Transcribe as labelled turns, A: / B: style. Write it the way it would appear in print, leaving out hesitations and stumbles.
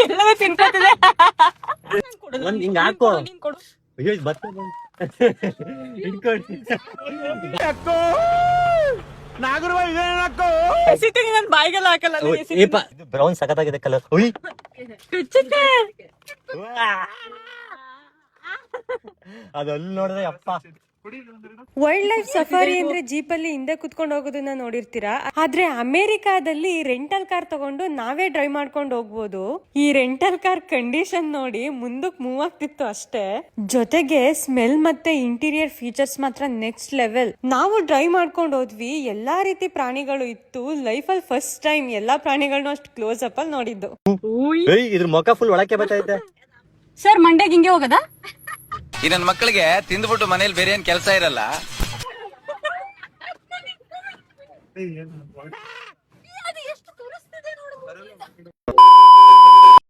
A: ಎಲ್ಲವೂ ತಿನ್ಕೋತಿದೆ.
B: ಒಂದ್ ಹಿಂಗ ಹಾಕೋ. ಅಯ್ಯೋ ಬತ್ತ ಇಟ್ಕೊಡಿ.
A: ನನ್ ಬಾಯಿಗೆಲ್ಲ ಹಾಕಲ್ಲ.
B: ಬ್ರೌನ್ ಸಖತ್ತಾಗಿದೆ ಕಲರ್. ಅದಲ್ಲಿ ನೋಡಿದ್ರೆ ಅಪ್ಪ.
C: ವೈಲ್ಡ್ ಲೈಫ್ ಸಫಾರಿ ಅಂದ್ರೆ ಜೀಪಲ್ಲಿ ಹಿಂದೆ ಕುತ್ಕೊಂಡು ಹೋಗೋದನ್ನ ನೋಡಿರ್ತೀರಾ. ಆದ್ರೆ ಅಮೆರಿಕಾದಲ್ಲಿ ರೆಂಟಲ್ ಕಾರ್ ತಗೊಂಡು ನಾವೇ ಡ್ರೈವ್ ಮಾಡ್ಕೊಂಡು ಹೋಗ್ಬೋದು. ಈ ರೆಂಟಲ್ ಕಾರ್ ಕಂಡೀಷನ್ ನೋಡಿ ಮುಂದಕ್ ಮೂವ್ ಆಗ್ತಿತ್ತು ಅಷ್ಟೇ. ಜೊತೆಗೆ ಸ್ಮೆಲ್ ಮತ್ತೆ ಇಂಟೀರಿಯರ್ ಫೀಚರ್ಸ್ ಮಾತ್ರ ನೆಕ್ಸ್ಟ್ ಲೆವೆಲ್. ನಾವು ಡ್ರೈವ್ ಮಾಡ್ಕೊಂಡು ಹೋದ್ವಿ, ಎಲ್ಲಾ ರೀತಿ ಪ್ರಾಣಿಗಳು ಇತ್ತು. ಲೈಫ್ ಅಲ್ಲಿ ಫಸ್ಟ್ ಟೈಮ್ ಎಲ್ಲಾ ಪ್ರಾಣಿಗಳನ್ನೂ ಅಷ್ಟು ಕ್ಲೋಸ್ ಅಪ್ ಅಲ್ಲಿ ನೋಡಿದ್ದು.
B: ಇದ್ರ ಮುಖ ಫುಲ್ ಒಳಕ್ಕೆ ಬರ್ತೈತೆ.
A: ಸರ್ ಮಂಡ್ಯಗೆ ಹಿಂಗೆ ಹೋಗದ?
D: ಈ ನನ್ ಮಕ್ಕಳಿಗೆ ತಿಂದ್ಬಿಟ್ಟು ಮನೇಲಿ ಬೇರೆ ಏನ್ ಕೆಲಸ ಇರಲ್ಲ.